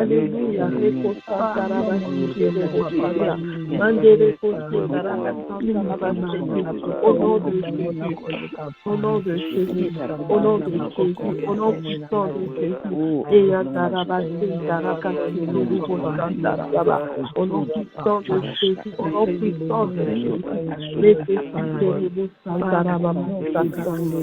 Alléluia. Au nom de Jésus. Au nom de Jésus. Au nom de Jésus. Au nom puissant de Jésus. Et au nom puissant de Jésus. Au nom puissant de Jésus.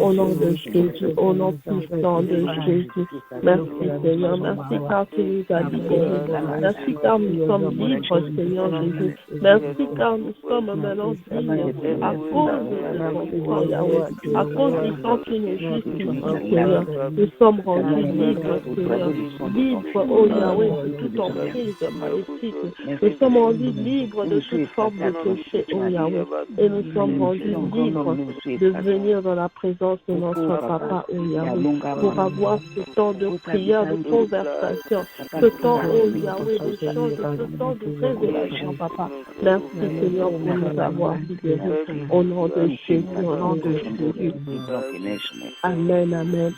Au nom de Jésus. Au nom puissant de Jésus. Merci Seigneur. Merci car tu nous as libérés. Merci car nous sommes libres, Seigneur Jésus. Merci car nous sommes maintenant libres à cause de ton sang, Yahweh. À cause du sang qui nous justifie, Seigneur. Nous sommes rendus libres, Seigneur. Libres, oh Yahweh, de toute emprise maléfique. Nous sommes rendus libres de toute forme de péché, oh Yahweh. Et nous sommes rendus libres de venir dans la présence de notre Papa, oh Yahweh, pour avoir ce temps de prière, de conversation, ce temps, oh Yahweh, d'échange, ce temps de révélation, Papa. Merci Seigneur pour nous avoir libérés. Au nom de Jésus, au nom de Jésus. Amen, amen.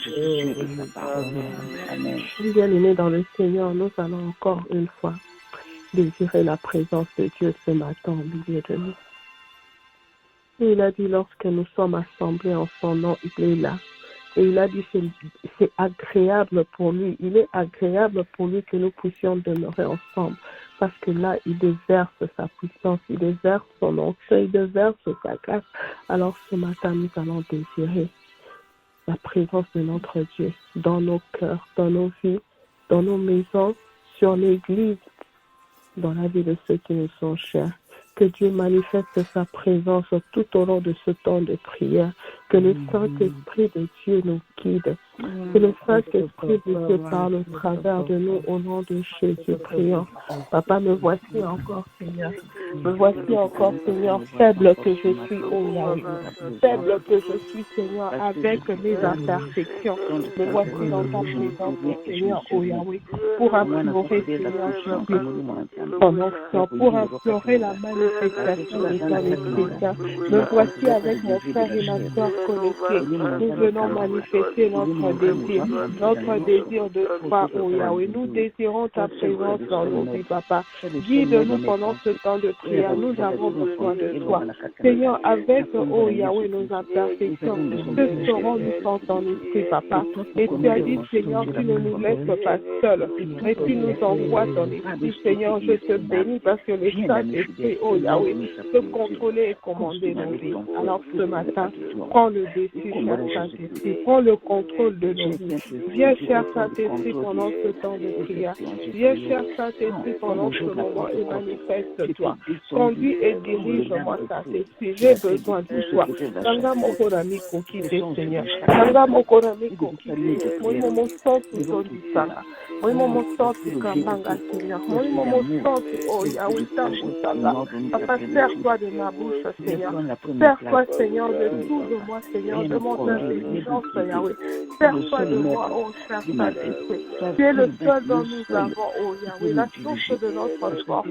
Bien-aimés dans le Seigneur, nous allons encore une fois désirer la présence de Dieu ce matin au milieu de nous. Et il a dit, lorsque nous sommes assemblés en son nom, il est là. Et il a dit, c'est agréable pour lui. Il est agréable pour lui que nous puissions demeurer ensemble. Parce que là, il déverse sa puissance, il déverse son onction, il déverse sa grâce. Alors ce matin, nous allons désirer la présence de notre Dieu dans nos cœurs, dans nos vies, dans nos maisons, sur l'Église, dans la vie de ceux qui nous sont chers. Que Dieu manifeste sa présence tout au long de ce temps de prière. Que le Saint-Esprit de Dieu nous guide. Que le Saint-Esprit de Dieu parle au travers de nous au nom de Jésus. Prions. Papa, me voici encore, Seigneur. Me voici encore, Seigneur, faible que je suis, oh Yahweh. Faible que je suis, Seigneur, avec mes imperfections. Me voici dans ta présence, Seigneur, oh Yahweh, pour implorer, Seigneur, pour implorer la manifestation de ton Esprit Saint. Me voici avec mon frère et ma soeur connectés. Nous venons manifester notre désir de toi, oh Yahweh. Nous désirons ta présence dans nos vies, Papa. Guide-nous pendant ce temps de prière. Nous avons besoin de toi. Seigneur, avec, oh Yahweh, nos imperfections, que serons-nous sans ton esprit, Papa? Et tu as dit, Seigneur, tu ne nous laisses pas seuls, mais tu nous envoies ton esprit. Seigneur, je te bénis parce que le Saint-Esprit, oh Yahweh, peut contrôler et commander nos vies. Alors ce matin, prends le dessus, cher Saint-Esprit. Prends le contrôle de nos vies. Viens, cher Saint-Esprit, pendant ce temps de prière. Viens, cher Saint-Esprit, pendant ce moment et manifeste-toi. Conduis et dirige-moi, Saint-Esprit. J'ai besoin de toi. Sanga mokorami kokite, Seigneur. Sanga mokorami kokite. Moi, mon sens, c'est ton disana. Moi, mon sens, c'est Kambanga, Seigneur. Moi, mon sens, c'est oh Yahweh, Tambusanga. Papa, sers-toi de ma bouche, Seigneur. Sers-toi, Seigneur, de tout de moi, Seigneur, de mon intelligence, Yahweh. Sers-toi de moi, oh cher Saint-Esprit. Tu es le seul dont nous avons, oh Yahweh, la source de notre force.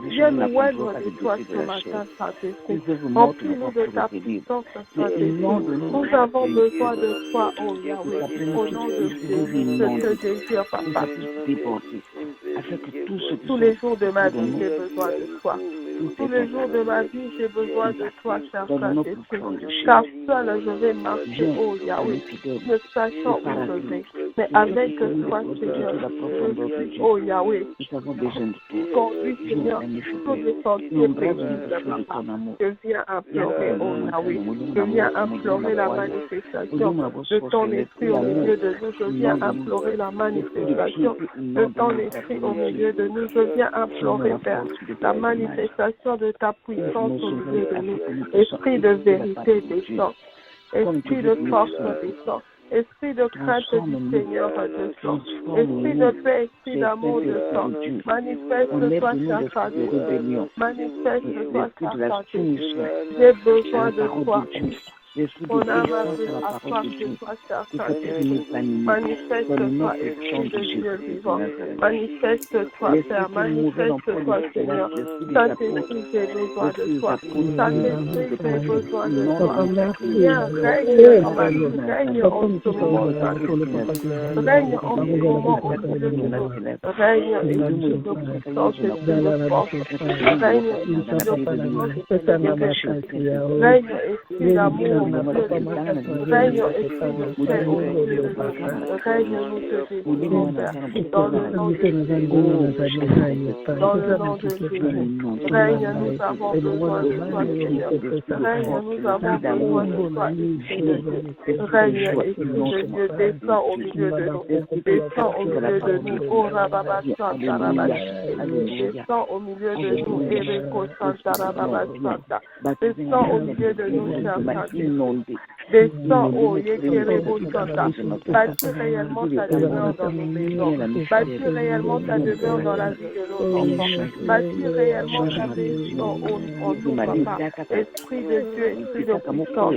Viens nous oindre de toi ce matin, Saint-Esprit. Remplis-nous de ta puissance, Saint-Esprit. Nous avons besoin de toi, oh Yahweh. Au nom de Jésus, je te désire, Papa. Tous les jours de ma vie, j'ai besoin de toi. Tous les jours de ma vie, j'ai besoin de toi, cher Saint-Esprit. Car seul je vais marcher, oh Yahweh, ne sachant où je vais. Mais avec toi, Seigneur, je suis, oh Yahweh, conduis, Seigneur, tous les sentiers paisibles, Papa. Je viens implorer, oh Yahweh, je viens implorer la manifestation de ton esprit au milieu de nous. Je viens implorer la manifestation de ton esprit au milieu de nous. Je viens implorer, Père, la manifestation de ta puissance au milieu de nous. Esprit de vérité descend. Esprit de force descend. Esprit de crainte du Seigneur descend. Esprit de paix, esprit d'amour descend. Manifeste-toi, cher Saint-Esprit. Manifeste-toi, cher Saint-Esprit. J'ai besoin de toi. Mon âme a soif de toi, Seigneur. Manifeste-toi, Esprit de Dieu vivant. Manifeste-toi, Père. Manifeste-toi, Seigneur. Saint-Esprit, j'ai besoin de toi. Saint-Esprit, j'ai besoin de toi. Viens, règne en ma vie, règne en ce moment. Règne en ce moment au milieu de nous. Règne, Esprit de puissance, Esprit de force. Règne, Esprit de puissance, Esprit de règne, Esprit d'amour au milieu de nous. Règne, Esprit de paix au milieu de nous. Règne, nous te bénissons, Père. Dans le nom de Jésus. Dans le nom de Jésus. Règne, nous avons besoin de toi, Seigneur. Règne, nous avons besoin de toi, Esprit de Dieu. Règne, Esprit de Dieu, descends au milieu de nous. Descends au milieu de nous. Oh, Rababa Santa, Rababa. Descends au milieu de nous. Ereko Santa, Rababa Santa. Descends au milieu de nous, cher Saint-Esprit. Descends, oh, Yekerebo Santa. Bâtis réellement ta demeure dans nos maisons. Bâtis réellement ta demeure dans la vie de nos enfants. Bâtis réellement ta maison en nous, papa. Esprit de Dieu, Esprit de puissance.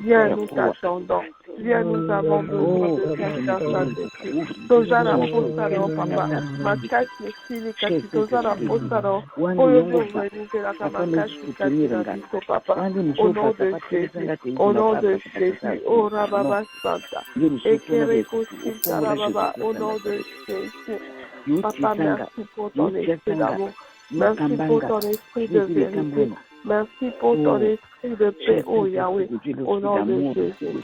Viens, nous t'attendons. Viens, nous avons besoin de toi, Saint-Esprit. Tojara Postaro, papa. Makasi, Sili, Kasi, Tojara Postaro. Oyo, Venizela, Kamakashi, Kasi, Nabiso, papa. Au nom de Jésus. Au nom de Jésus. Oh, Rababa Santa. Ekereko, Sita, Rababa. Au nom de Jésus. Papa, merci pour ton esprit d'amour. Merci pour ton esprit de vérité. Merci pour ton esprit de paix, oh Yahweh, au nom de Jésus.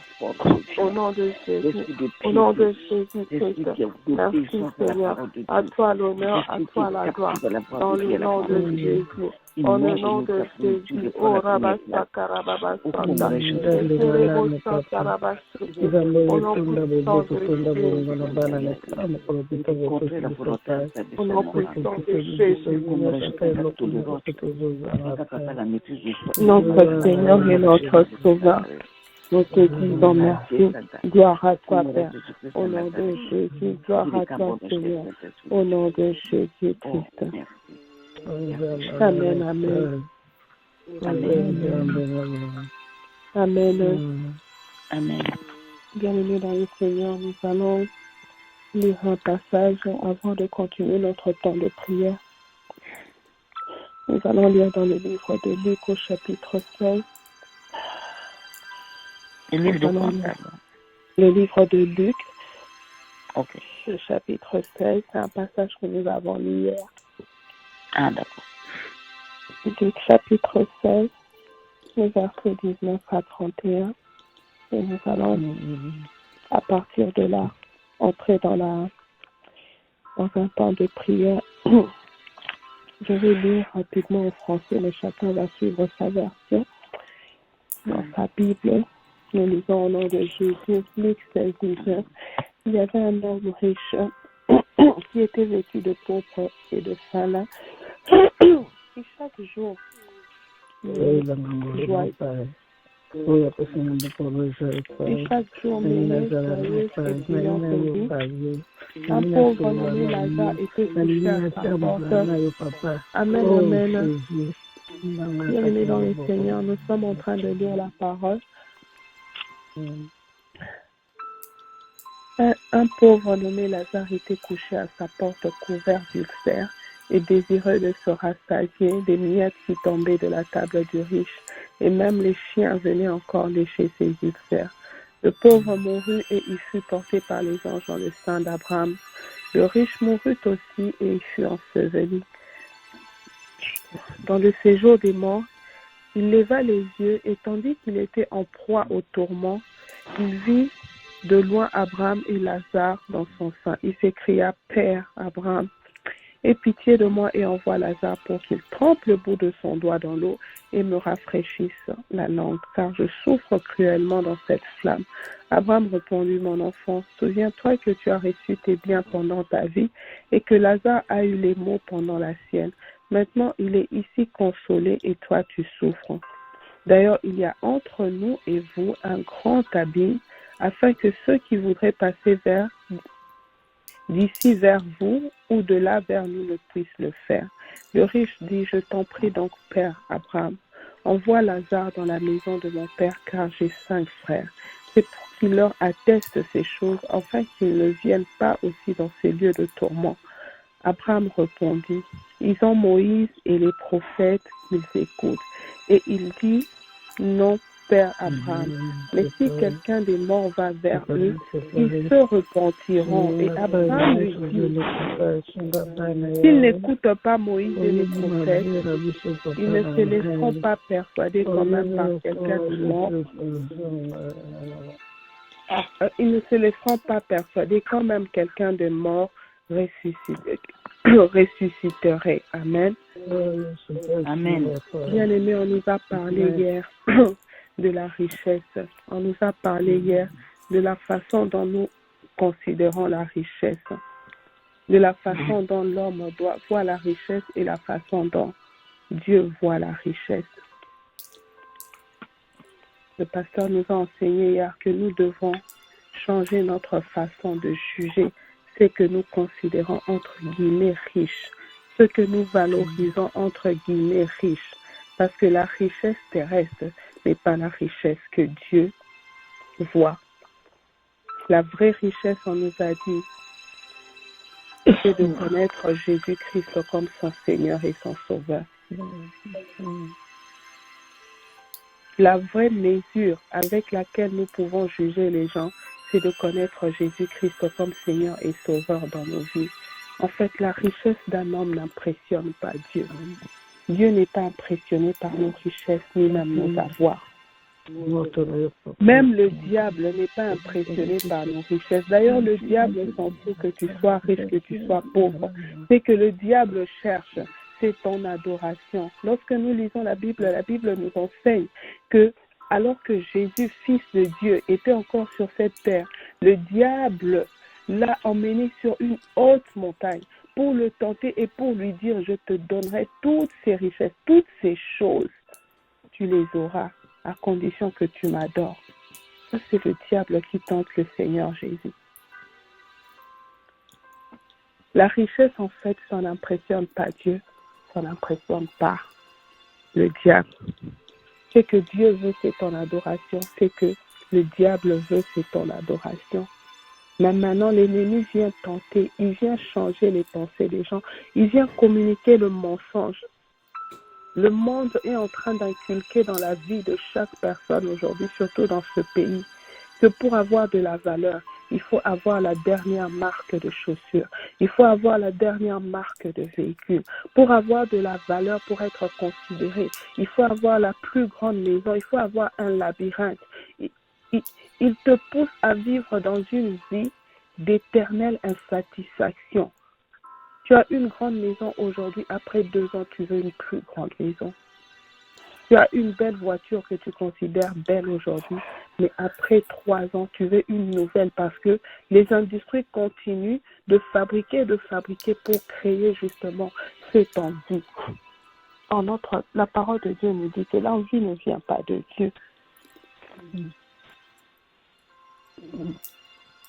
Au nom de Jésus. Au nom de Jésus-Christ. Merci Seigneur. À toi l'honneur, à toi la gloire. Dans le nom de Jésus. Dans le nom de Jésus. Oh Rabasta Karababa Santa. Ekerebo Santa Rabasta. Au nom puissant de Jésus. Au nom puissant de Jésus. Notre Seigneur et notre Sauveur, nous te disons merci. Gloire à toi, Père. Au nom de Jésus, gloire à toi, Seigneur. Au nom de Jésus-Christ. Amen, amen. Amen. Amen. Bienvenue dans le Seigneur. Nous allons lire un passage avant de continuer notre temps de prière. Nous allons lire dans le livre de Luc au chapitre 16. Le livre de Luc, le chapitre 16, c'est un passage que nous avons lu hier. Ah, d'accord. Luc, chapitre 16, le verset 19 à 31. Et nous allons, à partir de là, entrer dans un temps de prière. Je vais lire rapidement en français, mais chacun va suivre sa version. Dans sa Bible, nous lisons au nom de Jésus, Luc 16, 19. Il y avait un homme riche qui était vêtu de pourpre et de salin. Et chaque jour, et chaque jour, menait joyeuse et brillante vie. Un pauvre nommé Lazare était couché à sa porte. Amen, amen. Bienvenue dans le Seigneur, nous sommes en train de lire la parole. Un pauvre nommé Lazare était couché à sa porte couvert d'ulcères et désireux de se rassasier des miettes qui tombaient de la table du riche, et même les chiens venaient encore lécher ses ulcères. Le pauvre mourut et il fut porté par les anges dans le sein d'Abraham. Le riche mourut aussi et il fut enseveli. Dans le séjour des morts, il leva les yeux et tandis qu'il était en proie au tourment, il vit de loin Abraham et Lazare dans son sein. Il s'écria, « Père Abraham, aie pitié de moi et envoie Lazare pour qu'il trempe le bout de son doigt dans l'eau et me rafraîchisse la langue, car je souffre cruellement dans cette flamme. » Abraham répondit, « Mon enfant, souviens-toi que tu as reçu tes biens pendant ta vie et que Lazare a eu les maux pendant la sienne. Maintenant, il est ici consolé et toi, tu souffres. D'ailleurs, il y a entre nous et vous un grand abîme, afin que ceux qui voudraient passer d'ici vers vous ou de là vers nous ne puissent le faire. » Le riche dit, « Je t'en prie donc, Père Abraham, Envoie Lazare dans la maison de mon père, car j'ai 5 frères. C'est pour qu'il leur atteste ces choses, afin qu'ils ne viennent pas aussi dans ces lieux de tourment. Abraham répondit, ils ont Moïse et les prophètes qu'ils écoutent. Et il dit, non, Père Abraham, mais si quelqu'un des morts va vers eux, ils se repentiront. Et Abraham lui dit, s'ils n'écoutent pas Moïse et les prophètes, ils ne se laisseront pas persuader quand même par quelqu'un de mort. Ils ne se laisseront pas persuader quand même quelqu'un de mort ressusciterait. Amen. Amen. Bien-aimé, on nous a parlé hier de la richesse. On nous a parlé hier de la façon dont nous considérons la richesse, de la façon dont l'homme doit voir la richesse et la façon dont Dieu voit la richesse. Le pasteur nous a enseigné hier que nous devons changer notre façon de juger ce que nous considérons entre guillemets riche, ce que nous valorisons entre guillemets riche, parce que la richesse terrestre n'est pas la richesse que Dieu voit. La vraie richesse, on nous a dit, c'est de connaître Jésus-Christ comme son Seigneur et son Sauveur. La vraie mesure avec laquelle nous pouvons juger les gens, c'est de connaître Jésus-Christ comme Seigneur et Sauveur dans nos vies. En fait, la richesse d'un homme n'impressionne pas Dieu. Dieu n'est pas impressionné par nos richesses ni même nos avoirs. Même le diable n'est pas impressionné par nos richesses. D'ailleurs, le diable s'en fout que tu sois riche, que tu sois pauvre. C'est que le diable cherche, c'est ton adoration. Lorsque nous lisons la Bible nous enseigne que alors que Jésus, Fils de Dieu, était encore sur cette terre, le diable l'a emmené sur une haute montagne pour le tenter et pour lui dire, je te donnerai toutes ces richesses, toutes ces choses, tu les auras à condition que tu m'adores. Ça, c'est le diable qui tente le Seigneur Jésus. La richesse, en fait, ça n'impressionne pas Dieu, ça n'impressionne pas le diable. Ce que Dieu veut, c'est ton adoration. Ce que le diable veut, c'est ton adoration. Mais maintenant, l'ennemi vient tenter, il vient changer les pensées des gens, il vient communiquer le mensonge. Le monde est en train d'inculquer dans la vie de chaque personne aujourd'hui, surtout dans ce pays, que pour avoir de la valeur, il faut avoir la dernière marque de chaussures, il faut avoir la dernière marque de véhicule. Pour avoir de la valeur, pour être considéré, il faut avoir la plus grande maison, il faut avoir un labyrinthe. Il te pousse à vivre dans une vie d'éternelle insatisfaction. Tu as une grande maison aujourd'hui, après 2 ans, tu veux une plus grande maison. Tu as une belle voiture que tu considères belle aujourd'hui, mais après 3 ans, tu veux une nouvelle parce que les industries continuent de fabriquer pour créer justement cette envie. La parole de Dieu nous dit que l'envie ne vient pas de Dieu.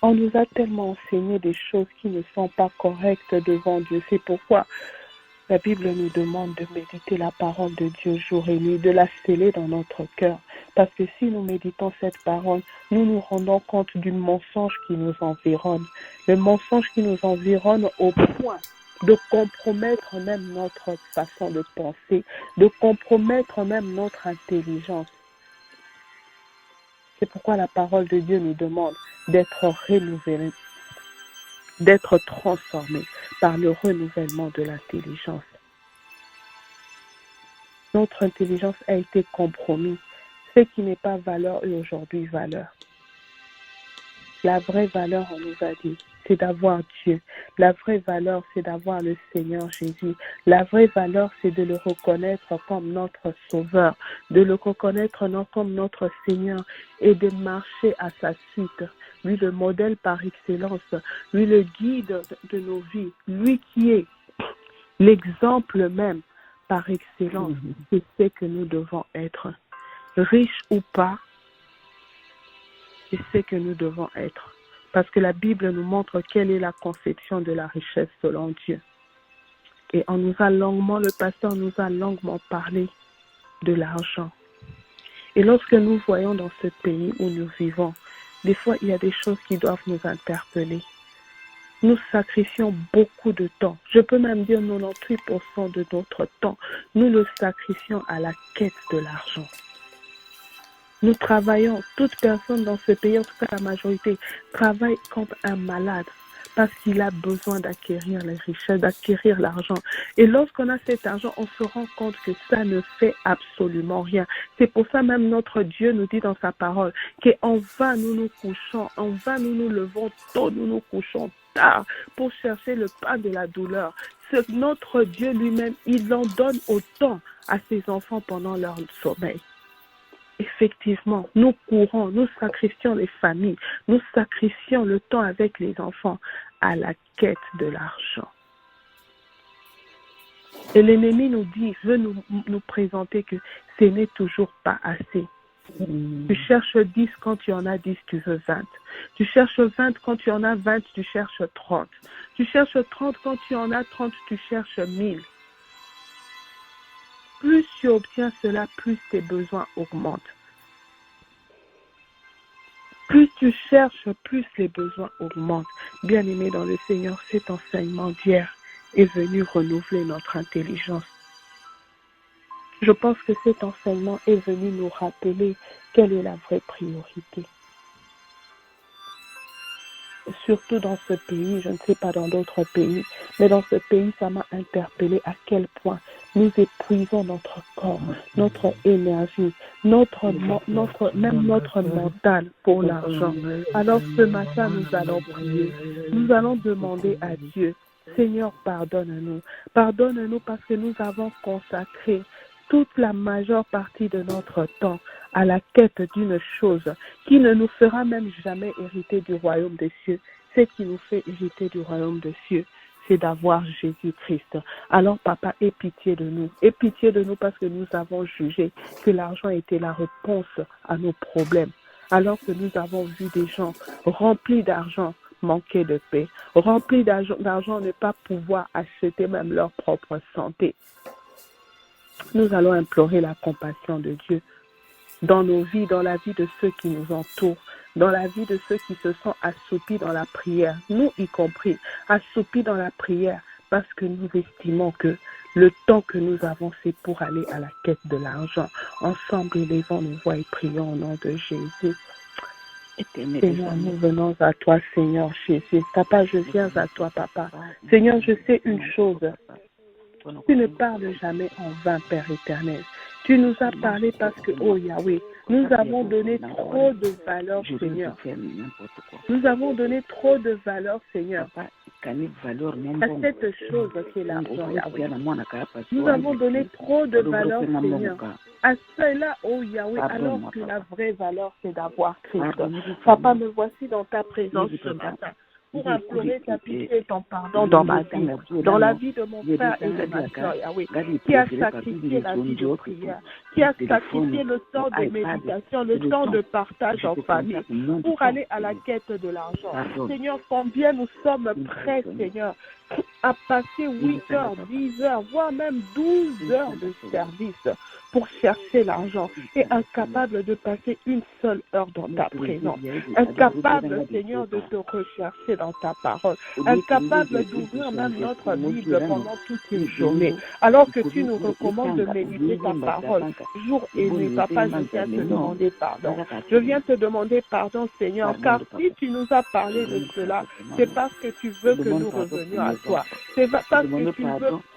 On nous a tellement enseigné des choses qui ne sont pas correctes devant Dieu. C'est pourquoi la Bible nous demande de méditer la parole de Dieu jour et nuit, de la sceller dans notre cœur. Parce que si nous méditons cette parole, nous nous rendons compte du mensonge qui nous environne. Le mensonge qui nous environne au point de compromettre même notre façon de penser, de compromettre même notre intelligence. C'est pourquoi la parole de Dieu nous demande d'être renouvelés, d'être transformés par le renouvellement de l'intelligence. Notre intelligence a été compromise. Ce qui n'est pas valeur est aujourd'hui valeur. La vraie valeur, on nous a dit, c'est d'avoir Dieu. La vraie valeur, c'est d'avoir le Seigneur Jésus. La vraie valeur, c'est de le reconnaître comme notre Sauveur, de le reconnaître non comme notre Seigneur et de marcher à sa suite. Lui, le modèle par excellence, lui, le guide de nos vies, lui qui est l'exemple même par excellence, c'est ce que nous devons être. Riches ou pas, c'est ce que nous devons être. Parce que la Bible nous montre quelle est la conception de la richesse selon Dieu. Et le pasteur nous a longuement parlé de l'argent. Et lorsque nous voyons dans ce pays où nous vivons, des fois il y a des choses qui doivent nous interpeller. Nous sacrifions beaucoup de temps. Je peux même dire 98% de notre temps. Nous le sacrifions à la quête de l'argent. Nous travaillons, toute personne dans ce pays, en tout cas la majorité, travaille comme un malade parce qu'il a besoin d'acquérir les richesses, d'acquérir l'argent. Et lorsqu'on a cet argent, on se rend compte que ça ne fait absolument rien. C'est pour ça même notre Dieu nous dit dans sa parole qu'en vain nous nous couchons, en vain nous nous levons tôt, nous nous couchons tard pour chercher le pain de la douleur. Notre Dieu lui-même, il en donne autant à ses enfants pendant leur sommeil. Effectivement, nous courons, nous sacrifions les familles, nous sacrifions le temps avec les enfants à la quête de l'argent. Et l'ennemi nous dit, veut nous présenter que ce n'est toujours pas assez. Tu cherches 10 quand tu en as 10, tu veux 20. Tu cherches 20 quand tu en as 20, tu cherches 30. Tu cherches 30 quand tu en as 30, tu cherches 1000. Plus tu obtiens cela, plus tes besoins augmentent. Plus tu cherches, plus les besoins augmentent. Bien-aimés dans le Seigneur, cet enseignement d'hier est venu renouveler notre intelligence. Je pense que cet enseignement est venu nous rappeler quelle est la vraie priorité. Surtout dans ce pays, je ne sais pas dans d'autres pays, mais dans ce pays, ça m'a interpellé à quel point nous épuisons notre corps, notre énergie, même notre mental pour l'argent. Alors ce matin, nous allons prier. Nous allons demander à Dieu, Seigneur, pardonne-nous. Pardonne-nous parce que nous avons consacré toute la majeure partie de notre temps à la quête d'une chose qui ne nous fera même jamais hériter du royaume des cieux. Ce qui nous fait hériter du royaume des cieux, c'est d'avoir Jésus-Christ. Alors, Papa, aie pitié de nous. Aie pitié de nous parce que nous avons jugé que l'argent était la réponse à nos problèmes. Alors que nous avons vu des gens remplis d'argent manquer de paix, remplis d'argent ne pas pouvoir acheter même leur propre santé. Nous allons implorer la compassion de Dieu dans nos vies, dans la vie de ceux qui nous entourent, dans la vie de ceux qui se sont assoupis dans la prière, nous y compris, assoupis dans la prière, parce que nous estimons que le temps que nous avons, c'est pour aller à la quête de l'argent. Ensemble, élevons nos voix et prions au nom de Jésus. Seigneur, nous venons à toi, Seigneur Jésus. Papa, je viens à toi, Papa. Seigneur, je sais une chose. Tu ne parles jamais en vain, Père éternel. Tu nous as parlé parce que, oh Yahweh, nous avons donné trop de valeur, Seigneur. Nous avons donné trop de valeur, Seigneur, à cette chose qui est l'argent, Yahweh. Nous avons donné trop de valeur, Seigneur, à cela, oh Yahweh, alors que la vraie valeur, c'est d'avoir Christ. Papa, me voici dans ta présence ce matin pour implorer ta pitié et ton pardon dans ma vie, dans la vie de mon frère et de ma soeur, Yahweh, qui a sacrifié la vie de prière, qui a sacrifié le temps de méditation, le temps de partage en famille, pour aller à la quête de l'argent. Seigneur, combien nous sommes prêts, Seigneur, à passer 8 heures, 10 heures, voire même 12 heures de service pour chercher l'argent et incapable de passer une seule heure dans ta présence, incapable, Seigneur, de te rechercher dans ta parole, incapable d'ouvrir même notre Bible pendant toute une journée, alors que tu nous recommandes de méditer ta parole jour et nuit. Papa, je viens te demander pardon. Je viens te demander pardon, Seigneur, car si tu nous as parlé de cela, c'est parce que tu veux que nous revenions à toi. C'est parce que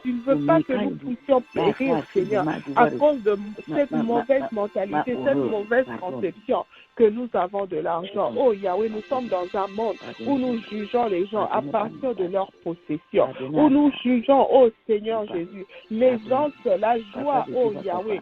tu ne veux pas que nous puissions périr, Seigneur, à cause de cette mauvaise mentalité, cette mauvaise conception que nous avons de l'argent. Oh Yahweh, nous sommes dans un monde où nous jugeons les gens à partir de leur possession, où nous jugeons, oh Seigneur Jésus, l'aisance, la joie, oh Yahweh,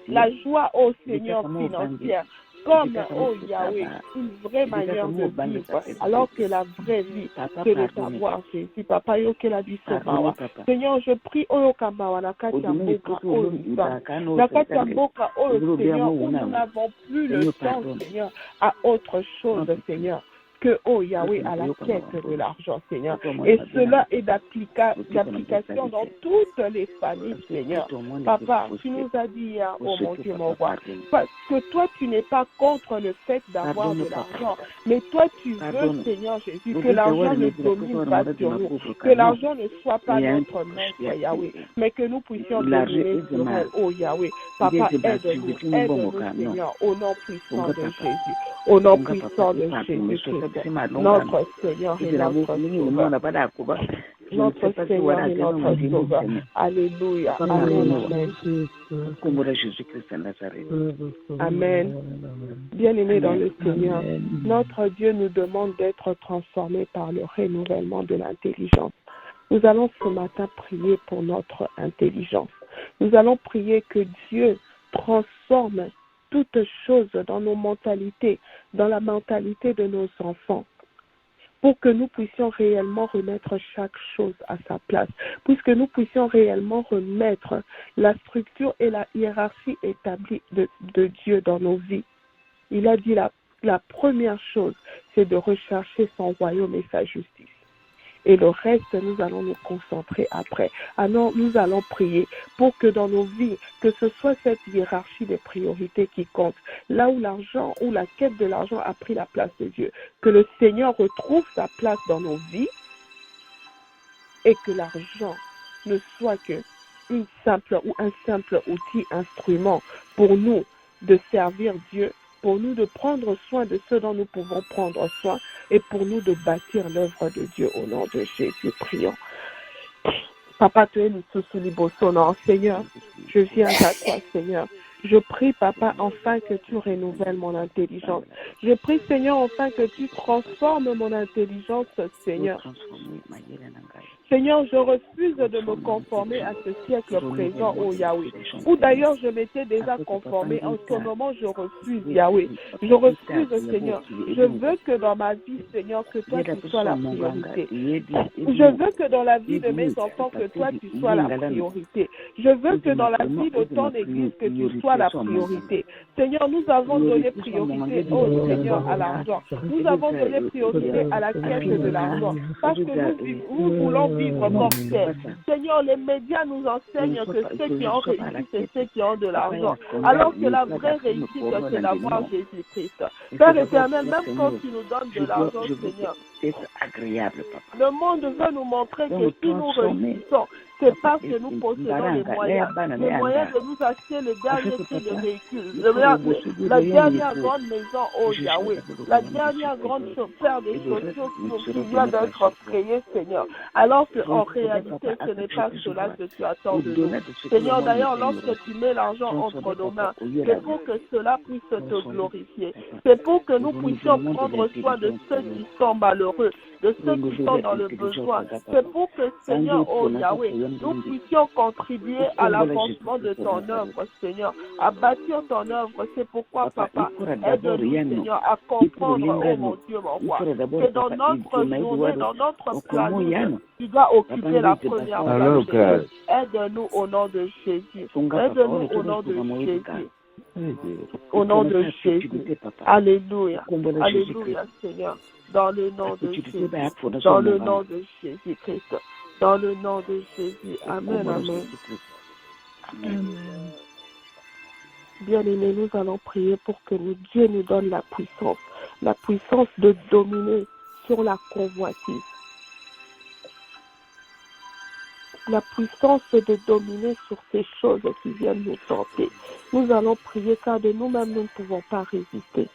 la joie, oh Seigneur, financière, comme, oh Yahweh, une vraie manière de vivre, alors que la vraie vie, c'est de savoir Jésus. Papa, yo que la vie sauvera. Seigneur, je prie, oh Kamawa, la Katiamboka, oh la Katiamboka, oh Seigneur, où nous n'avons plus le temps, Seigneur, à autre chose, Seigneur, que, oh Yahweh, à la quête de l'argent, Seigneur. Et cela est d'application dans toutes les familles, Seigneur. Papa, tu nous as dit hier, oh mon Dieu, mon roi, parce que toi, tu n'es pas contre le fait d'avoir de l'argent, mais toi, tu veux, Seigneur Jésus, que l'argent ne domine pas sur nous, que l'argent ne soit pas notre maître, Yahweh, mais que nous puissions dominer sur elle, oh Yahweh. Papa, aide-nous, Seigneur, au nom puissant de Jésus, au nom puissant de Jésus-Christ, notre Seigneur et notre Sauveur. Notre Seigneur et notre Sauveur. Alléluia. Amen. Amen. Bien-aimés dans le Seigneur, notre Dieu nous demande d'être transformés par le renouvellement de l'intelligence. Nous allons ce matin prier pour notre intelligence. Nous allons prier que Dieu transforme toutes choses dans nos mentalités, dans la mentalité de nos enfants, pour que nous puissions réellement remettre chaque chose à sa place, puisque nous puissions réellement remettre la structure et la hiérarchie établie de Dieu dans nos vies. Il a dit la première chose, c'est de rechercher son royaume et sa justice. Et le reste, nous allons nous concentrer après. Alors, nous allons prier pour que dans nos vies, que ce soit cette hiérarchie des priorités qui compte, là où l'argent, où la quête de l'argent a pris la place de Dieu, que le Seigneur retrouve sa place dans nos vies et que l'argent ne soit un simple outil, instrument pour nous de servir Dieu, pour nous de prendre soin de ceux dont nous pouvons prendre soin et pour nous de bâtir l'œuvre de Dieu au nom de Jésus. Prions. Papa, tu es le sous-liboson, Seigneur, je viens à toi, Seigneur. Je prie, Papa, enfin que tu renouvelles mon intelligence. Je prie, Seigneur, enfin que tu transformes mon intelligence, Seigneur. Seigneur, je refuse de me conformer à ce siècle présent, oh Yahweh. Ou d'ailleurs, je m'étais déjà conformé. En ce moment, je refuse, Yahweh. Je refuse, Seigneur. Je veux que dans ma vie, Seigneur, que toi, tu sois la priorité. Je veux que dans la vie de mes enfants, que toi, tu sois la priorité. Je veux que dans la vie de ton Église, que tu sois la priorité. Seigneur, nous avons donné priorité, oh Seigneur, à l'argent. Nous avons donné priorité à la quête de l'argent. Parce que nous voulons vivre mortel. Seigneur, les médias nous enseignent que ceux qui ont réussi, c'est ceux qui ont de l'argent. Alors que la vraie réussite, c'est d'avoir Jésus-Christ. Père éternel, même quand tu nous donnes de l'argent, Seigneur, c'est agréable, papa. Le monde veut nous montrer que si nous réussissons, c'est parce que nous possédons les moyens de nous acheter le dernier type de véhicule, la dernière grande maison, oh Yahweh, la dernière grande paire de chaussures qui vient d'être créée, Seigneur. Alors qu'en réalité, ce n'est pas cela que tu attends de nous. Seigneur, d'ailleurs, lorsque tu mets l'argent entre nos mains, c'est pour que cela puisse te glorifier. C'est pour que nous puissions prendre soin de ceux qui sont malheureux, de ceux qui sont dans le besoin. C'est pour que, Seigneur, oh Yahweh, nous puissions contribuer à l'avancement de ton œuvre, Seigneur, à bâtir ton œuvre. C'est pourquoi, Papa, aide-nous, Seigneur, à comprendre, oh mon Dieu, mon roi, que dans notre journée, dans notre planning, tu dois occuper la première place. Aide-nous au nom de Jésus. Aide-nous au nom de Jésus. Au nom de Jésus. Alléluia. Alléluia, Seigneur. Dans le nom de Jésus. Dans le nom de Jésus-Christ. Dans le nom de Jésus. Amen, amen. Amen. Bien-aimés, nous allons prier pour que Dieu nous donne la puissance de dominer sur la convoitise. La puissance de dominer sur ces choses qui viennent nous tenter. Nous allons prier car de nous-mêmes, nous ne pouvons pas résister.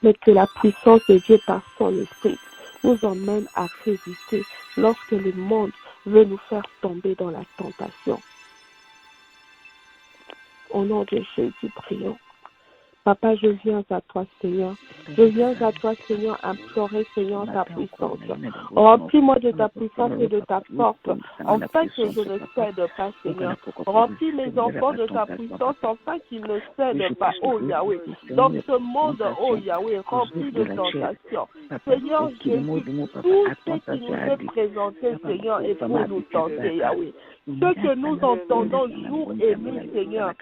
Mais que la puissance de Dieu par son esprit nous emmène à résister lorsque le monde veut nous faire tomber dans la tentation. Au nom de Jésus, prions. Papa, je viens à toi, Seigneur. Je viens à toi, Seigneur, implorer, Seigneur, ta puissance. Remplis-moi de ta puissance et de ta force, afin que je ne cède pas, Seigneur. Remplis mes enfants de ta puissance, afin qu'ils ne cèdent pas, oh Yahweh. Dans ce monde, oh Yahweh, rempli de tentations. Seigneur Jésus, tout ce qui nous est présenté, Seigneur, est pour nous tenter, Yahweh. Ce que nous entendons jour et nuit, Seigneur,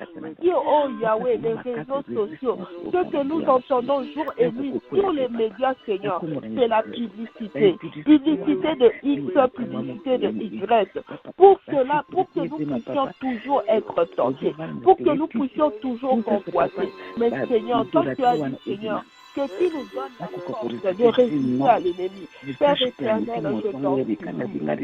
sur, oh Yahweh, les réseaux sociaux, Ce que nous entendons jour et nuit sur les médias, Seigneur, c'est la publicité. Publicité de X, publicité de Y. Pour cela, pour que nous puissions toujours être tentés, pour que nous puissions toujours convoiter. Mais Seigneur, toi tu as dit, Seigneur, que tu nous donnes la force de résister à l'ennemi. Père éternel, je t'en prie.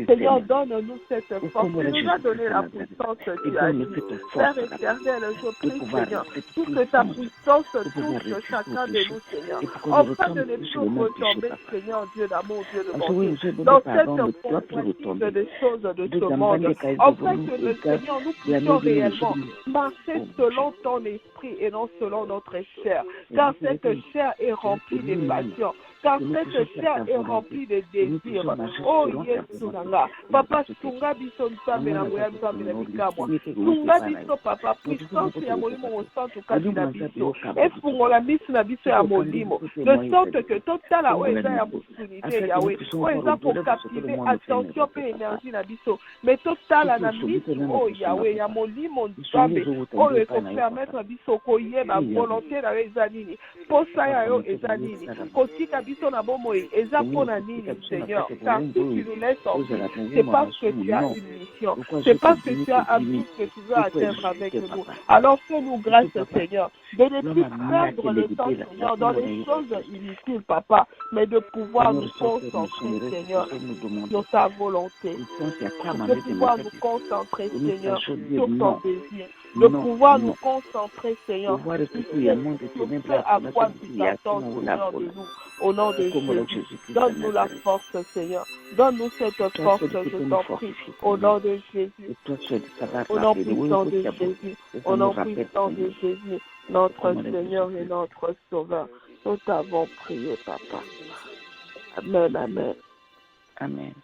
Seigneur, donne-nous cette force. Tu nous as donné la puissance, tu as dit. Père éternel, je prie, Seigneur, pour que ta puissance touche chacun de nous, Seigneur. Afin de ne plus retomber, Seigneur, Dieu d'amour, Dieu de bonté, dans cette convoitise des choses de ce monde. Afin que, le Seigneur, nous puissions réellement marcher selon ton esprit et non selon notre chair. Car cette chair est remplie de passion. Car cette chair est remplie de désirs. Oh, Yesu Nanga. Papa, Sunga biso nzambe na moya nzambe na bikamwa. Sunga biso, Papa, puissance ya molimo au centre kati na biso. Efungola miso na biso ya molimo. De sorte que totala o eza ya opportunité Yahweh. O eza pour captiver attention pe énergie na biso. Mais totala na miso o Yahweh ya molimo nzambe. O eko permettre biso koyeba volonté na eza nini. Posa ya yo eza nini. Kotika biso na bomoi eza pona nini, Seigneur. Car si tu nous laisses en vie, c'est parce que tu as une mission. C'est parce que tu as un but que tu veux atteindre avec nous. Alors fais-nous grâce, Seigneur, de ne plus perdre le temps, Seigneur, dans les choses inutiles, Papa, mais de pouvoir nous concentrer, Seigneur, sur ta volonté. De pouvoir nous concentrer, Seigneur, sur ton désir. De pouvoir nous concentrer, Seigneur, sur ce à quoi tu t'attends, Seigneur, de nous. Au nom de Jésus, donne-nous la force, Seigneur. Donne-nous cette force, je t'en prie. Au nom de Jésus. Au nom puissant de Jésus. Au nom puissant de Jésus, notre Seigneur et notre Sauveur. Nous t'avons prié, Papa. Amen, amen. Amen.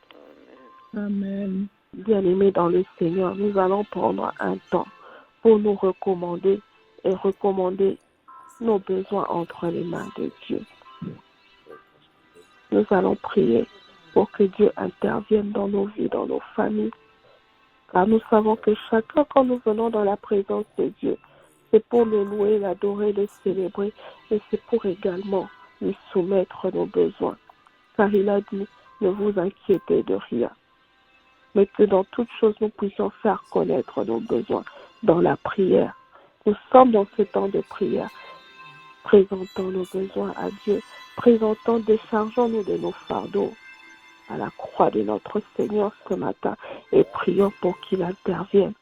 Amen. Bien-aimés dans le Seigneur, nous allons prendre un temps pour nous recommander et recommander nos besoins entre les mains de Dieu. Nous allons prier pour que Dieu intervienne dans nos vies, dans nos familles. Car nous savons que chacun, quand nous venons dans la présence de Dieu, c'est pour le louer, l'adorer, le célébrer, et c'est pour également lui soumettre nos besoins. Car il a dit, ne vous inquiétez de rien, mais que dans toutes choses, nous puissions faire connaître nos besoins dans la prière. Nous sommes dans ce temps de prière, présentant nos besoins à Dieu, présentant, déchargeons-nous de nos fardeaux à la croix de notre Seigneur ce matin et prions pour qu'il intervienne.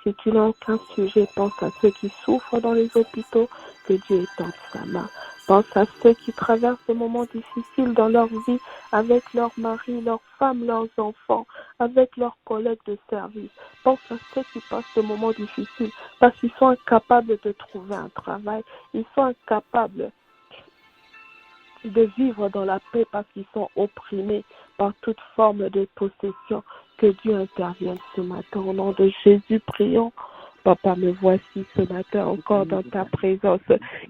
Si tu n'as aucun sujet, pense à ceux qui souffrent dans les hôpitaux, que Dieu étende sa main. Pense à ceux qui traversent des moments difficiles dans leur vie avec leurs maris, leurs femmes, leurs enfants, avec leurs collègues de service. Pense à ceux qui passent des moments difficiles parce qu'ils sont incapables de trouver un travail. Ils sont incapables de vivre dans la paix parce qu'ils sont opprimés par toute forme de possession. Que Dieu intervienne ce matin. Au nom de Jésus, prions. Papa, me voici ce matin encore dans ta présence.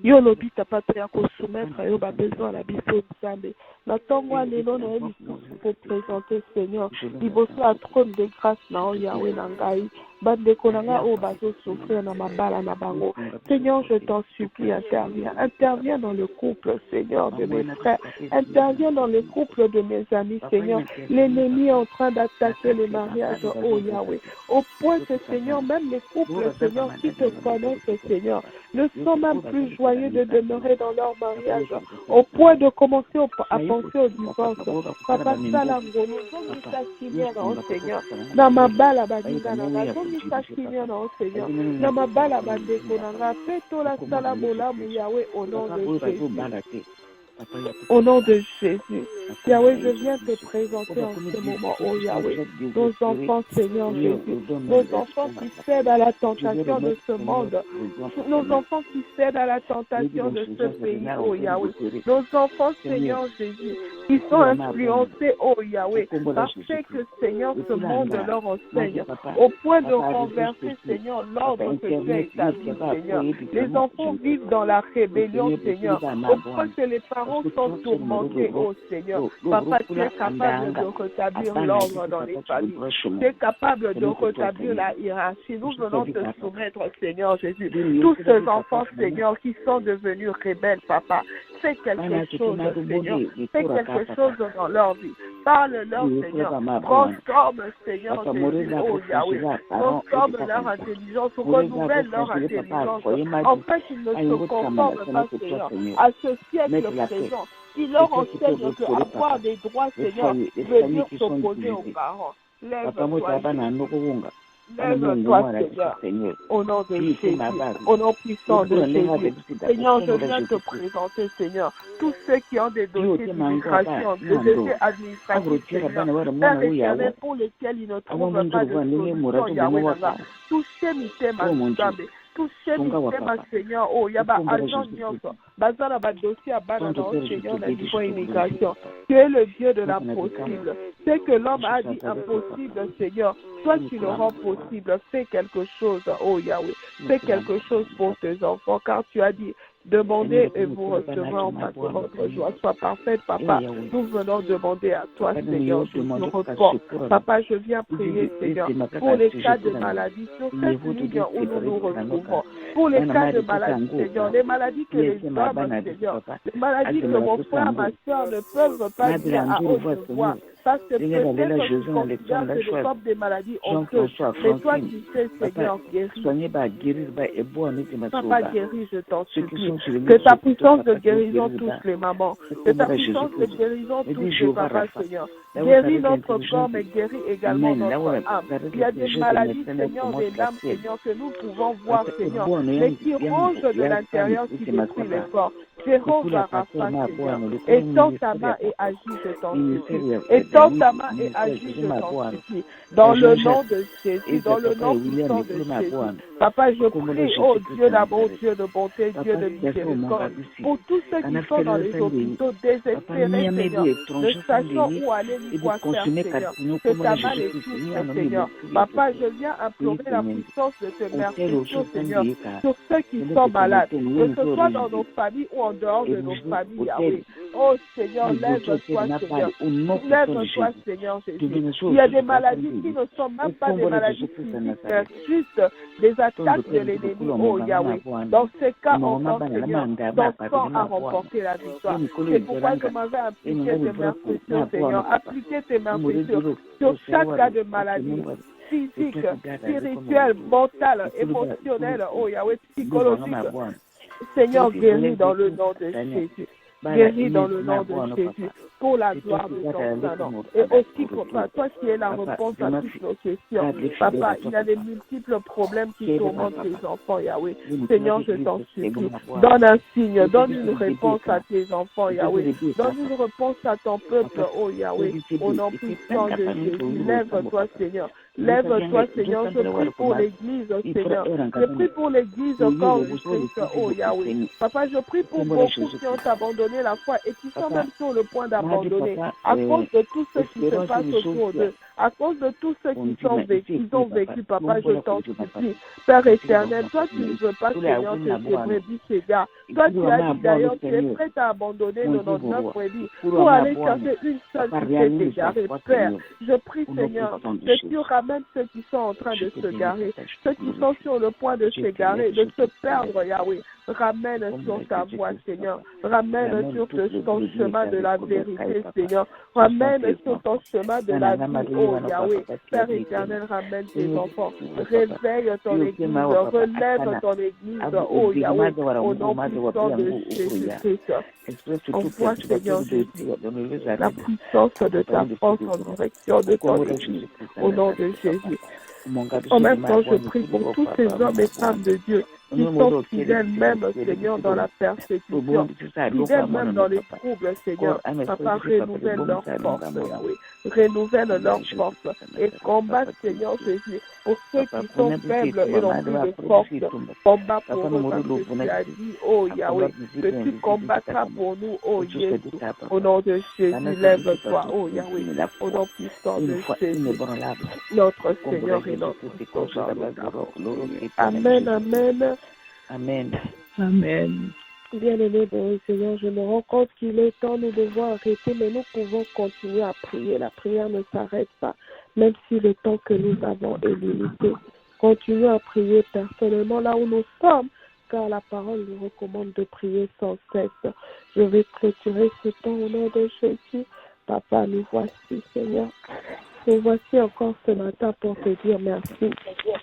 Yo lobi tapa tria ko soumettre yo ba besoin la biso nzambe. Natongwa lelo na lisusu pour présenter Seigneur. Liboso la trône de grâce na Yahweh na ngai. Bandeko na nga o bazo souffrir na mabala na bango. Seigneur, je t'en supplie, interviens. Interviens dans le couple, Seigneur, de mes frères. Interviens dans le couple de mes amis, Seigneur. L'ennemi est en train d'attaquer les mariages, oh Yahweh. Au point que, Seigneur, même les couples, Seigneur, qui te connaissent, Seigneur, ne sont même plus joyeux de demeurer dans leur mariage. Au point de commencer à penser au divorce. Papa, salam, Seigneur. Dans ma balle, Seigneur, na mabala bandeko na nga peto la sala bolamu Yahweh au nom de Jésus. Au nom de Jésus, Yahweh, je viens te présenter en ce moment, oh Yahweh, nos enfants, Seigneur Jésus, nos enfants qui cèdent à la tentation de ce monde, nos enfants qui cèdent à la tentation de ce pays, oh Yahweh, nos enfants, Seigneur Jésus, qui sont influencés, oh Yahweh, parce que, Seigneur, ce monde leur enseigne, au point de renverser, Seigneur, l'ordre que tu as établi, Seigneur. Les enfants vivent dans la rébellion, Seigneur, au point que les parents parents sont tourmentés, oh Seigneur. Papa, tu es capable de rétablir l'ordre dans les familles. Tu es capable de rétablir la hiérarchie. Nous venons te soumettre, Seigneur Jésus. Tous ces enfants, Seigneur, qui sont devenus rebelles, Papa, fais quelque chose, Seigneur. Fais quelque chose dans leur vie. Parle-leur, Seigneur. Transforme, Seigneur Jésus, oh Yahweh. Transforme leur intelligence, renouvelle leur intelligence, afin qu'ils ne se conforment pas, Seigneur, à ce siècle présent. Qui leur enseigne qu'avoir des droits, Seigneur, veut dire s'opposer aux parents. Lève-toi, Seigneur, au nom de Jésus, au nom puissant de Jésus. Seigneur, je viens te présenter, Seigneur, tous ceux qui ont des dossiers d'immigration, des dossiers administratifs, Seigneur, Père éternel, pour lesquels ils ne trouvent pas de solution, Yahweh Nanga. Touchez Mitema Nzambe. Touchez Mitema, Seigneur, oh, Yaba, agent Nyonso, Bazala, dossier à Banana, Seigneur, la divine immigration. Tu es le Dieu de l'impossible. C'est que l'homme a dit impossible, Seigneur. Toi, tu le rends possible. Fais quelque chose, oh Yahweh. Fais quelque chose pour tes enfants, car tu as dit, demandez et vous recevrez en que votre joie soit parfaite, Papa. Nous venons demander à toi, Seigneur, je te réponds. Papa, je viens prier, Seigneur, pour les cas de maladie, sur cette ligne où nous nous retrouvons. Pour les cas de maladie, Seigneur, les maladies que les hommes, Seigneur, les maladies que mon frère, ma soeur ne peuvent pas dire à haute voix. Parce que peut-être qu'ils considèrent que les formes des maladies honteuses. Mais toi qui sais, Seigneur, guéris. Papa, guéris, je t'en supplie. Que ta puissance de guérison touche les mamans. Que ta puissance de guérison touche les papas, Seigneur. Guéris notre corps, mais guéris également notre âme. Il y a des maladies, Seigneur, des âmes, Seigneur, que nous pouvons voir, Seigneur, mais qui rongent de l'intérieur, qui détruisent les corps. Jéhovah Rapha, Seigneur, étends ta main et agis, je t'en supplie. Étends ta main et agis, je t'en supplie. Dans le nom de Jésus, dans le nom puissant de Jésus. Papa, je prie, oh Dieu d'amour, Dieu de bonté, Dieu de miséricorde, pour tous ceux qui sont dans les hôpitaux désespérés, Seigneur, ne sachant où aller ni quoi faire, Seigneur. Que ta main les touche, Seigneur. Papa, je viens implorer la puissance de tes merveilleux, Seigneur, sur ceux qui sont malades, que ce soit dans nos familles ou en dehors de nos familles, Yahweh. Oh Seigneur, lève-toi, Seigneur. Lève-toi, Seigneur Jésus. Il y a des maladies qui ne sont même pas des maladies physiques, mais juste des attaques de l'ennemi, oh Yahweh. Dans ces cas, encore, Seigneur, ton sang a remporté la victoire. C'est pourquoi je m'avais appliqué tes mains précieuses, Seigneur. Appliquer tes mains précieuses sur chaque cas de maladie physique, spirituelle, mentale, émotionnelle, oh Yahweh, psychologique. Seigneur, guéris dans le nom de Jésus. Guéris dans le nom de Jésus, pour la gloire de ton nom. Et aussi pour toi, toi qui es la réponse à toutes nos questions. Papa, il y a des multiples problèmes qui tourmentent tes enfants, Yahweh. Seigneur, je t'en supplie. Donne un signe, donne une réponse à tes enfants, Yahweh. Donne une réponse à ton peuple, oh Yahweh. Au nom puissant de Jésus, lève-toi, Seigneur. Lève-toi, Seigneur, je prie pour l'Église, Seigneur. Je prie pour l'Église encore du Christ, oh Yahweh. Papa, je prie pour beaucoup qui ont abandonné la foi et qui sont même sur le point d'abandonner à cause de tout ce qui se passe autour d'eux, à cause de tout ce qu'ils ont vécu, Papa, je t'en supplie. Père éternel, toi tu ne veux pas, Seigneur, que tes brebis s'égarent. Toi tu as dit d'ailleurs, tu es prêt à abandonner 99 brebis pour aller chercher une seule qui s'est égarée. Père, je prie, Seigneur, que tu ramènes ceux qui sont en train de se garer, ceux qui sont sur le point de s'égarer, de se perdre, Yahweh. Ramène sur ta voie, Seigneur. Ramène sur ton chemin de la vérité, Seigneur. Ramène sur ton chemin de la vie, oh Yahweh. Père éternel, ramène tes enfants. Réveille ton Église. Relève ton Église, oh Yahweh. Au nom puissant de Jésus-Christ. Envoie, Seigneur Jésus, la puissance de ta force en direction de ton Église. Au nom de Jésus. En même temps, je prie pour tous ces hommes et femmes de Dieu qui sont fidèles même, Seigneur, dans la persécution, fidèles même dans les troubles, Seigneur. Papa, renouvelle leur force, Yahweh. Renouvelle leur force et combat, Seigneur Jésus, pour ceux qui sont faibles et n'ont plus de force. Combat pour eux parce que tu as dit, oh Yahweh, que tu combattras pour nous, oh Jésus. Au nom de Jésus, lève-toi, oh Yahweh. Au nom puissant de Jésus, notre Seigneur et notre Sauveur. Amen, amen. Amen. Amen. Bien-aimé, bon Seigneur, je me rends compte qu'il est temps, nous devons arrêter, mais nous pouvons continuer à prier. La prière ne s'arrête pas, même si le temps que nous avons est limité. Continuons à prier personnellement là où nous sommes, car la parole nous recommande de prier sans cesse. Je vais clôturer ce temps au nom de Jésus. Papa, nous voici, Seigneur. Nous voici encore ce matin pour te dire merci.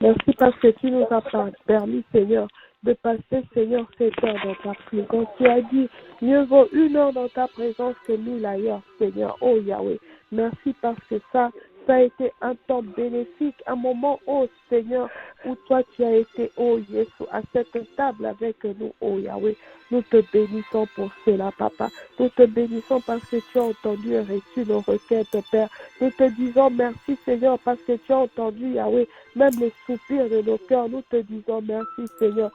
Merci parce que tu nous as permis, Seigneur, de passer, Seigneur, cette heure dans ta présence. Tu as dit, mieux vaut 1 heure dans ta présence que 1000 ailleurs, Seigneur. Oh Yahweh, merci parce que ça a été un temps bénéfique, un moment, oh Seigneur, où toi tu as été, oh Jésus, à cette table avec nous, oh Yahweh. Nous te bénissons pour cela, Papa. Nous te bénissons parce que tu as entendu et reçu nos requêtes, Père. Nous te disons merci, Seigneur, parce que tu as entendu, Yahweh, même les soupirs de nos cœurs. Nous te disons merci, Seigneur.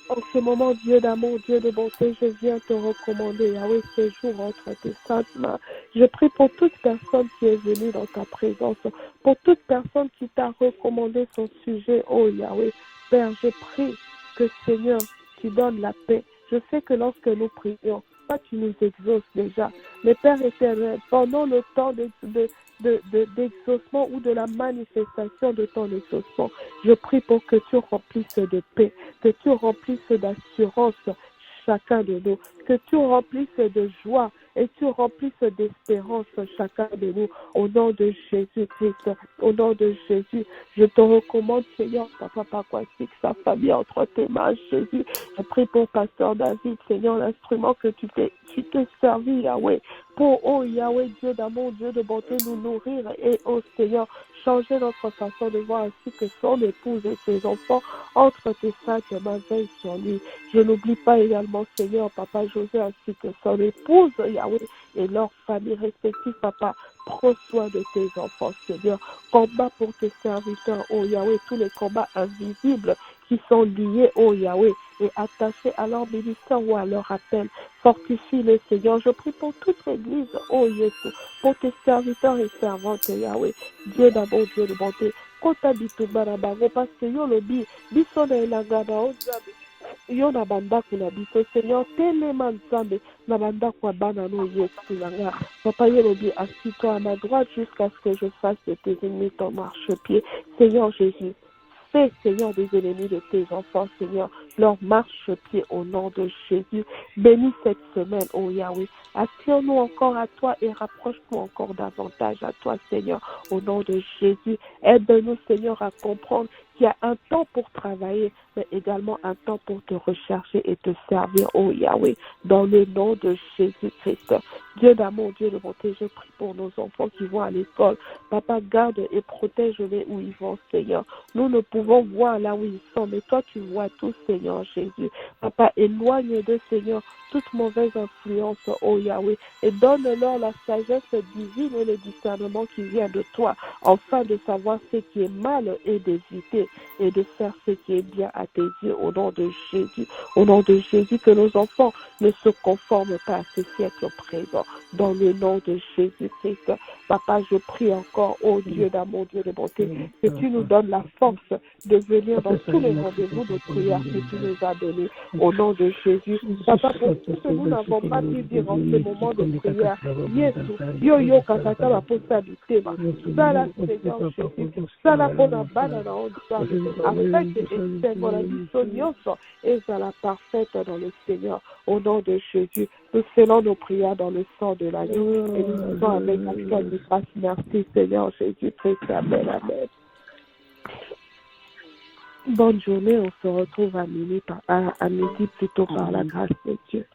En ce moment, Dieu d'amour, Dieu de bonté, je viens te recommander, Yahweh, ce jour entre tes saintes mains. Je prie pour toute personne qui est venue dans ta présence, pour toute personne qui t'a recommandé son sujet, oh Yahweh. Père, je prie que, Seigneur, tu donnes la paix. Je sais que lorsque nous prions, toi, tu nous exauces déjà. Mais Père éternel, pendant le temps d'exaucement ou de la manifestation de ton exaucement, je prie pour que tu remplisses de paix, que tu remplisses d'assurance chacun de nous, que tu remplisses de joie et tu remplisses d'espérance chacun de nous. Au nom de Jésus-Christ, au nom de Jésus, je te recommande, Seigneur, Papa Pakwasik, sa famille entre tes mains, Jésus. Je prie pour Pasteur David, Seigneur, l'instrument que tu t'es servi, Yahweh, pour, oh Yahweh, Dieu d'amour, Dieu de bonté, nous nourrir et, oh Seigneur, changer notre façon de voir ainsi que son épouse et ses enfants entre tes saintes mains veillent sur lui. Je n'oublie pas également, Seigneur, Papa José ainsi que son épouse, Yahweh, et leurs familles respectives, Papa. Prends soin de tes enfants, Seigneur. Combat pour tes serviteurs, oh Yahweh, tous les combats invisibles qui sont liés, oh Yahweh, et attachés à leur ministère ou à leur appel. Fortifie-les, Seigneur. Je prie pour toute l'église, oh Jésus, pour tes serviteurs et servantes, Yahweh. Dieu d'amour, Dieu de bonté. Kota bitu barabango, parce que yo lobi, biso na elangana ozabe. Yo na bandako na biso, Seigneur, telema nzambe, na bandako bana no Yesu langa. Papa yo lobi, assis-toi à ma droite jusqu'à ce que je fasse de tes ennemis ton marchepied. Seigneur Jésus, fais, Seigneur, des ennemis de tes enfants, Seigneur, leur marche-pied au nom de Jésus. Bénis cette semaine, oh Yahweh. Attire-nous encore à toi et rapproche-nous encore davantage à toi, Seigneur, au nom de Jésus. Aide-nous, Seigneur, à comprendre qu'il y a un temps pour travailler, mais également un temps pour te rechercher et te servir, oh Yahweh, dans le nom de Jésus-Christ. Dieu d'amour, Dieu de bonté, je prie pour nos enfants qui vont à l'école. Papa, garde et protège-les où ils vont, Seigneur. Nous ne pouvons voir là où ils sont, mais toi, tu vois tout, Seigneur Jésus. Papa, éloigne de Seigneur toute mauvaise influence, oh Yahweh, et donne-leur la sagesse divine et le discernement qui vient de toi, afin de savoir ce qui est mal et d'éviter et de faire ce qui est bien à tes yeux, au nom de Jésus. Au nom de Jésus, que nos enfants ne se conforment pas à ce siècle présent, dans le nom de Jésus-Christ. Papa, je prie encore, oh Dieu d'amour, Dieu de bonté, que tu nous donnes la force de venir dans tous les rendez-vous de prière que tu nous as donnés, au nom de Jésus. Papa, pour tout ce que nous n'avons pas pu dire en ce moment de prière, Yesu, Kakata va posa du thème, ça la Seigneur Jésus, ça la bonne banane en afin que Esther, mon ami, et ça la parfaite dans le Seigneur, au nom de Jésus. Nous faisons nos prières dans le sang de l'agneau et nous disons avec action de grâce, merci Seigneur Jésus-Christ, amen, amen. Bonne journée, on se retrouve à midi plutôt par la grâce de Dieu.